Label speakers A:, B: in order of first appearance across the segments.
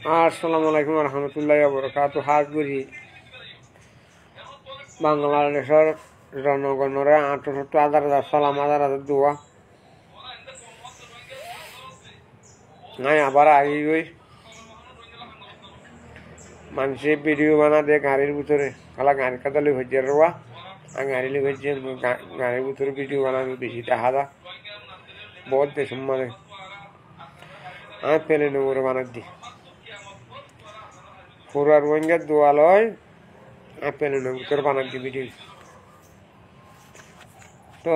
A: আসসালামু আলাইকুম রহমতুল্লাহ বরকাত। হাজগুড়ি বাংলাদেশের জনগণরে 8,000 সালাম হাজার দোয়া নাই আবার আগে গই মানুষে ভিডিও বানা দে গাড়ির ভিতরে খালা গাড়ির কথা লই হচ্ছে রোয়া আমি গাড়ি লই হচ্ছে গাড়ির ভিতরে ভিডিও বানানো বেশি দেখা যা বহুত দেশ মানে আমি পেলে নেবরে বানার দি পুরা রোহিঙ্গার দোয়া লয় আমি পেলে নেব ভিতরে বানার দি ভিডিও। তো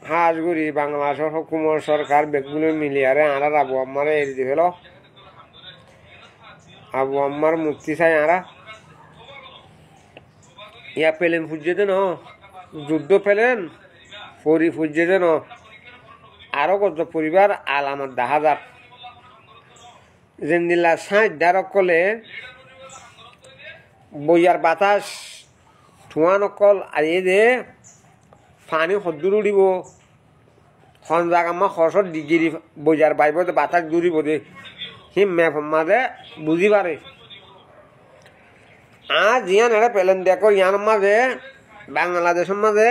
A: হাজগুড়ি বাংলাদেশের হুকুমত সরকার বেগগুলো মিলিয়ারে আনার আবু আম্মারে এড়ি দিয়ে ফেল আবু আম্মার মুক্তি চাই আরা ইয়া পেলেন ফুজেতে ন যুদ্ধ পেলেন ফরি ফুজেতে ন আরো কত পরিবার আলামত দেখা যাক জেন্দিল্লা সাঁত দ্বারক কলে বইয়ার বাতাস ধোঁয়া নকল আর এই যে পানি সদ্দুর উড়িব খন জায়গা আমার খরচত ডিগ্রি বইয়ার বাইব বাতাস দৌড়িব দে সি মেপ মাঝে বুঝি পারে আর জিয়ান এটা পেলেন দেখো ইয়ার মাঝে বাংলাদেশের মাঝে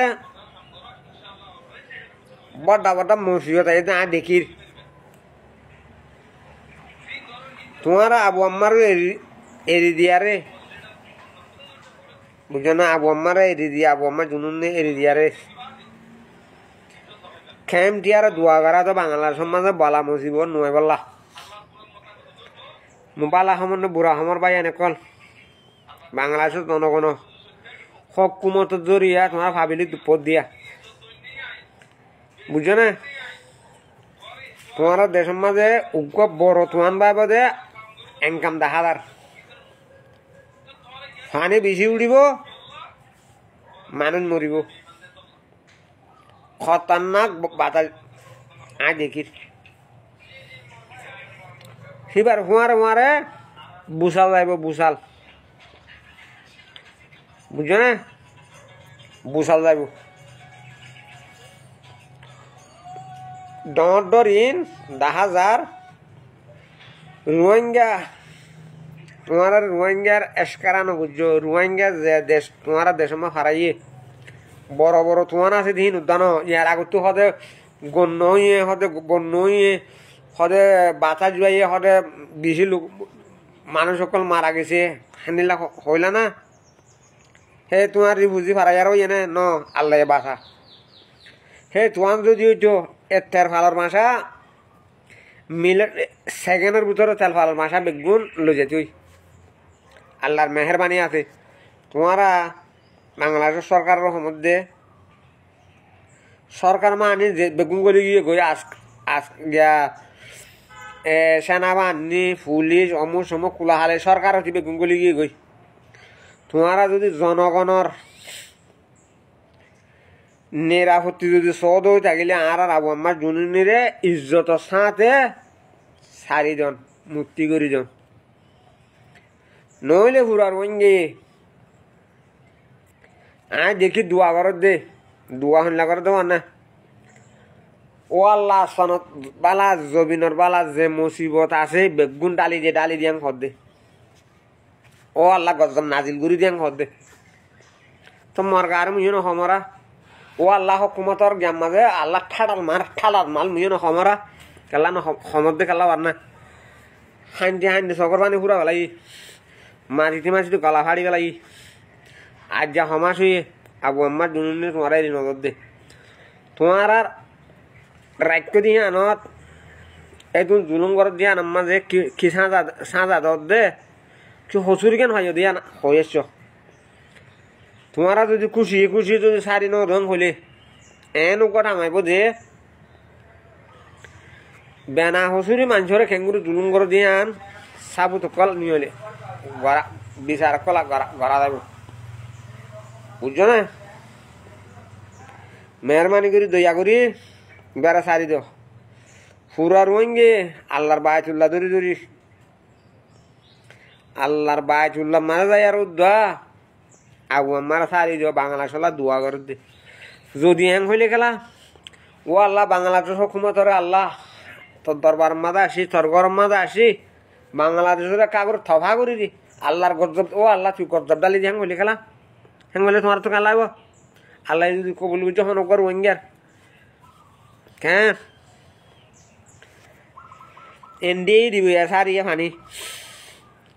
A: বড় বড় মুসিবত আছে আর দেখির তোমার আবু আম্মার এড়ি দিয়ারে বুঝছো না আবু আম্মার এড়ি দিয়া আবু আম্মার জুনুন এড়ি দিয়ারে খেম টিয়ারে দোয়া করা তো বাংলাদেশের মাঝে বলা মুসিবত নয় বললা বালা সমর বুড়া সমর বাই এনেকল বাংলাদেশের জনগণ হকুমতের জরিয়া তোমার ভাবিলি দুপর দিয়া বুঝছো না তোমার দেশের মাঝে উগ্র বড় তোমার বাইব দে ইনকাম দেখা দার পানি বেশি উড়িব মানুষ মরিব খতরনাক বাতাস আয় দেখির সিবার হুঁয়ারে হুঁয়ারে বুসাল যাইব বুসাল বুঝছো না বুসাল যাইব ডরিন 10,000 রোহিঙ্গা তোমার রোহিঙ্গার এসকারানো বুঝছো রোহিঙ্গা যে দেশ তোমার দেশের মা হারাইয়ে বড় বড় তোমার আছে দিন উদ্যান ইয়ার আগত হদে গণ্য হইয়ে হদে গণ্য হইয়ে হদে বাতা জুয়াইয়ে হদে বেশি লোক মানুষ সকল মারা গেছে হানিলা হইলা না হে তোমার বুঝি ফারাইয়ারও এনে ন আল্লাহ বাসা হে তোমার যদি হইতো এর ফালার মাসা মিলে সেকেন্ডের ভিতরে তেল ফালার মাসা বেগুন লই যেতে হই আল্লাহর মেহরবানি আছে তোমারা বাংলাদেশের সরকারের মধ্যে সরকার মানে যে বেগুন গলি গিয়ে গই আস গিয়া সেনাবাহিনী পুলিশ অমুক সমুক কোলাহালে সরকার হচ্ছে বেগুন গলি গিয়ে গই তোমারা যদি জনগণের নিরাপত্তি যদি সদ হয়ে থাকিলে আর আবু আম্মার জুনুনিরে ইজ্জতের সাথে 4 জন মুক্তি করি জন নইলে ফুরার ওইঙ্গে আয় দেখি দোয়া করত দে দোয়া হল্লা করে দেওয়ার না ও আল্লাহ সনত বালা জবিনের বালা যে মুসিবত আছে বেগুন ডালি দিয়াং হদ দে ও আল্লাহ গজম নাজিল গুরি দিয়াং হদ দে তো মরগা আর মুইও নহমরা ও আল্লাহ হুকুমতর জ্ঞান মাঝে আল্লাহ ঠাডাল মাল মুইও নহমরা কেলা ন সমত দে কেলা না হান্দি চকর পানি ফুরা পেলাই মাটিতে গলা ফাড়ি পেলাই আজ যা সমাজ হয়ে আবু আম্মার দুনুনে তোমার নজর দে তোমার আর রাজ্য দিয়ে আনত এই তুমি জুলুম করে দিয়ে আনাম্মা যে কি সাঁজা দর দে কি হসুরি কেন হয় দিয়া হয়েছ তোমারা যদি খুশি যদি 4 ধন হলে এন কথা মাইব যে বেনা হসুরি মানুষরে খেঙ্গুরি জুলুম করে দিয়ে আন সাবুত কল নিয়লে গড়া বিচার কলা গড়া যাব বুঝছো না মেহরবানি করি দয়া করি বেড়া সারি দাও ফুরা রোহিঙ্গে আল্লাহর বায়তুল্লাহ ধরি আল্লাহর বায়তুল্লাহ মারা যায় আর উদ্দা আবু আম্মার সারি দিও বাংলা সলা দোয়া করে দে যদি হ্যাং হইলে গেলা ও আল্লাহ বাংলাদেশ হুকুমতরে আল্লাহ তোর দরবার মাঝে আসি তোর গরম মাঝে আসি বাংলাদেশের কাগর থফা করি দি আল্লাহর গজব ও আল্লাহ তুই গজব ডালি দি হ্যাং বলি খেলা হ্যাং বলে তোমার তো কাল লাগবো আল্লাহ যদি কবুল বুঝছো হন কর ওয়েঙ্গার হ্যাঁ এনডিএ দিব ইয়া সারিয়া ফানি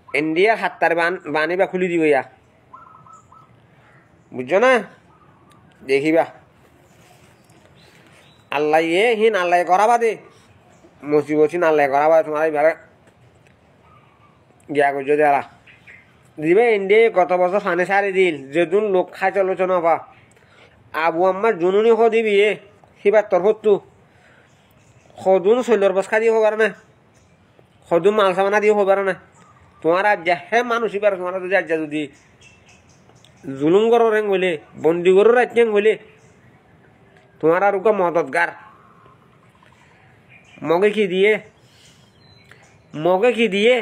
A: এনডিএ হাত্তার বানি বা খুলি দিব ইয়া বুঝছো না দেখিবা আল্লাহ হিন আল্লাহ করাবা দে মুসিবতিন আল্লাহ করাবা তোমার এবারে গিয়া করছো দেরা দিবে এনডিএ গত বছর ফানে সারি দিল যেদিন লোক খাই চলোচনা পা আবু আম্মার জুনুনি হ দিবি সিবার তোর হতু সদুন শৈলর বস খাই দিয়ে হবার না সদুন মাল সামানা দিয়ে হবার না তোমার আজ হে মানুষ এবার তোমার যদি আজ যদি জুলুম করো রেং বলে বন্দি করো রাজ্যাং বলে তোমার আর ওকে মদতগার মগে কি দিয়ে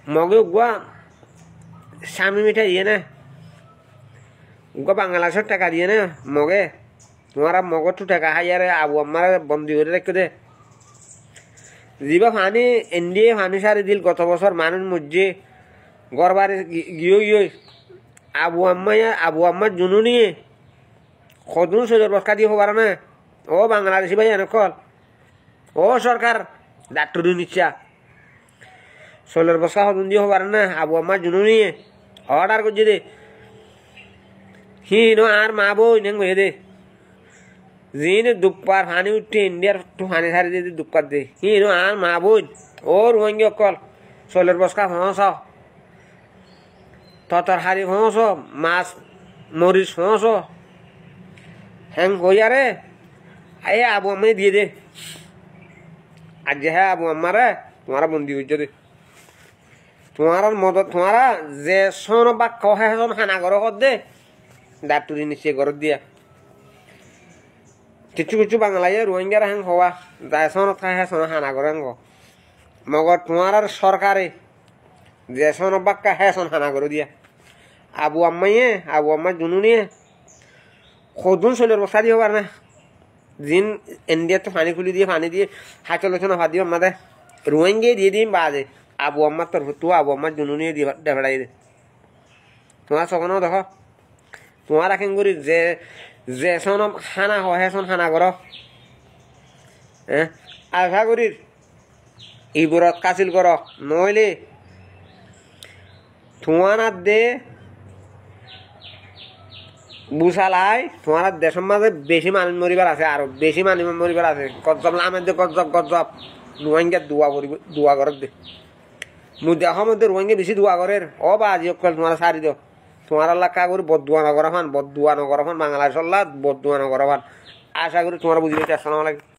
A: মগে উগুয়া স্বামী মিঠাই দিয়ে না উগুয়া বাংলাদেশের টাকা দিয়ে না মগে তোমার মগর তো টাকা হাইয়ারে আবু আমার বন্দি করে রেখে দে যিবা ফানি এনডিএ ফানি সারি দিল গত বছর মানুষ মজ্জে গড়বারে গিয়ে আবু আম্মার জুনু নিয়ে সদুন সজর বসকা দিয়ে হবার না ও বাংলাদেশি ভাই এনেকল ও সরকার ডাক্তার নিচ্ছা সোলার বসকা সদুন দিয়ে হবার না আবু আম্মার জুনু নিয়ে অর্ডার করছে দে হিনো আর মা বই নেন বয়ে দে যিনি দুপার ফানি উঠে ইন্ডিয়ার ফানি সারি দিয়ে দুপার দে হিনো আর মা বই ও রোহিঙ্গি অকল সোলার বসকা ফস ততর হারি ফস মাছ মরিচ ফস হ্যাং কইয়ারে এ আবু আম্মা দিয়ে দে আজ হ্যাঁ আবু আম্মারে তোমারা বন্দি হইছে দে তোমার মদত তোমারা যে সন বাক্য হ্যাঁ হানা ঘর কর দে ডাক্তারি নিচে ঘর দিয়া কিছু কিছু বাংলায় রোহিঙ্গার হ্যাং হওয়া যায় সন খায় হ্যাঁ সন হানা ঘর হ্যাং মগর তোমার সরকারে যে সন বাক্কা হ্যাঁ সন হানা ঘর দিয়া আবু আম্মা জুনু নিয়ে সদুন চলের বসা দিয়ে হবার না জিন ইন্ডিয়ার তো পানি খুলি দিয়ে পানি দিয়ে হাত চলোচনা ভাত দিব আমাদের রোহিঙ্গে দিয়ে দিম বাজে আবু আম্মার তোর তো আবু আম্মার জুনু নিয়ে দিয়ে ডেভেড়াই দে তোমার সখনও দেখো তোমার আখেন করি যে সন খানা হয় হেসন খানা কর হ্যাঁ আশা করি ইবুরত কাছিল কর নইলে তোমার দে বুঝালাই তোমার দেশের মাঝে বেশি মানুষ মরিবার আছে আর বেশি মানুষ মরিবার আছে গজব লামের দে গজব রোহিঙ্গা দোয়া করার দে দেশের মধ্যে রোহিঙ্গা বেশি দোয়া করের ও বাজি তোমার সারি দিও তোমার আল্লাহ কা করি বদুয়া নগর ফান বাংলাদেশ আল্লাহ বদুয়া নগর ফান আশা করি তোমার বুঝিয়ে আসসালামু আলাইকুম।